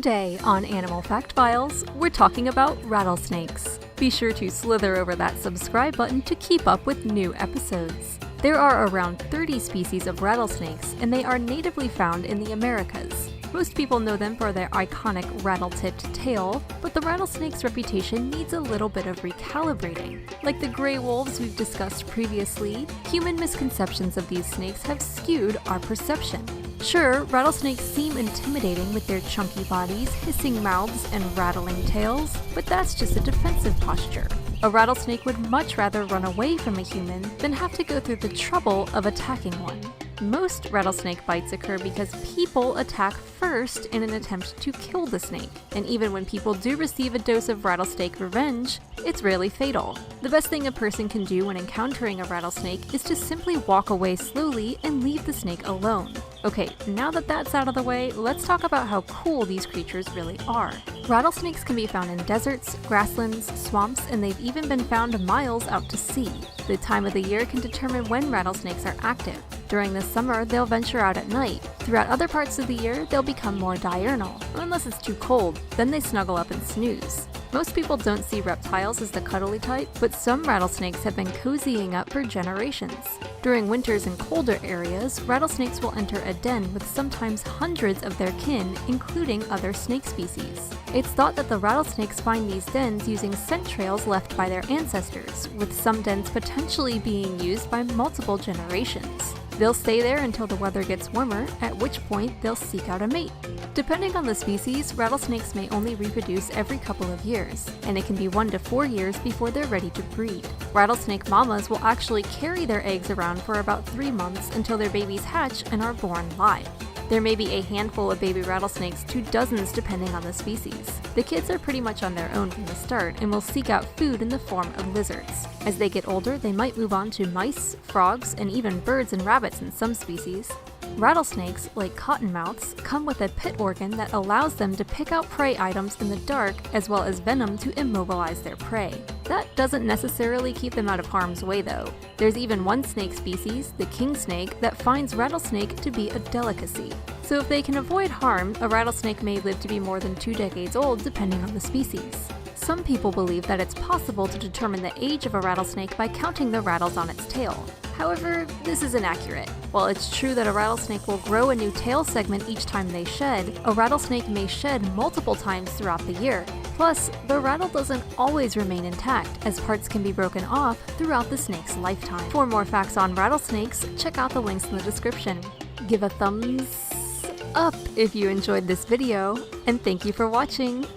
Today on Animal Fact Files, we're talking about rattlesnakes. Be sure to slither over that subscribe button to keep up with new episodes. There are around 30 species of rattlesnakes, and they are natively found in the Americas. Most people know them for their iconic rattle-tipped tail, but the rattlesnake's reputation needs a little bit of recalibrating. Like the gray wolves we've discussed previously, human misconceptions of these snakes have skewed our perception. Sure, rattlesnakes seem intimidating with their chunky bodies, hissing mouths, and rattling tails, but that's just a defensive posture. A rattlesnake would much rather run away from a human than have to go through the trouble of attacking one. Most rattlesnake bites occur because people attack first in an attempt to kill the snake, and even when people do receive a dose of rattlesnake revenge, it's rarely fatal. The best thing a person can do when encountering a rattlesnake is to simply walk away slowly and leave the snake alone. Okay, now that that's out of the way, let's talk about how cool these creatures really are. Rattlesnakes can be found in deserts, grasslands, swamps, and they've even been found miles out to sea. The time of the year can determine when rattlesnakes are active. During the summer, they'll venture out at night. Throughout other parts of the year, they'll become more diurnal, unless it's too cold, then they snuggle up and snooze. Most people don't see reptiles as the cuddly type, but some rattlesnakes have been cozying up for generations. During winters in colder areas, rattlesnakes will enter a den with sometimes hundreds of their kin, including other snake species. It's thought that the rattlesnakes find these dens using scent trails left by their ancestors, with some dens potentially being used by multiple generations. They'll stay there until the weather gets warmer, at which point they'll seek out a mate. Depending on the species, rattlesnakes may only reproduce every couple of years, and it can be 1 to 4 years before they're ready to breed. Rattlesnake mamas will actually carry their eggs around for about 3 months until their babies hatch and are born live. There may be a handful of baby rattlesnakes to dozens depending on the species. The kids are pretty much on their own from the start and will seek out food in the form of lizards. As they get older, they might move on to mice, frogs, and even birds and rabbits in some species. Rattlesnakes, like cottonmouths, come with a pit organ that allows them to pick out prey items in the dark as well as venom to immobilize their prey. That doesn't necessarily keep them out of harm's way though. There's even one snake species, the king snake, that finds rattlesnake to be a delicacy. So if they can avoid harm, a rattlesnake may live to be more than 2 decades old depending on the species. Some people believe that it's possible to determine the age of a rattlesnake by counting the rattles on its tail. However, this isn't accurate. While it's true that a rattlesnake will grow a new tail segment each time they shed, a rattlesnake may shed multiple times throughout the year. Plus, the rattle doesn't always remain intact, as parts can be broken off throughout the snake's lifetime. For more facts on rattlesnakes, check out the links in the description. Give a thumbs up if you enjoyed this video, and thank you for watching!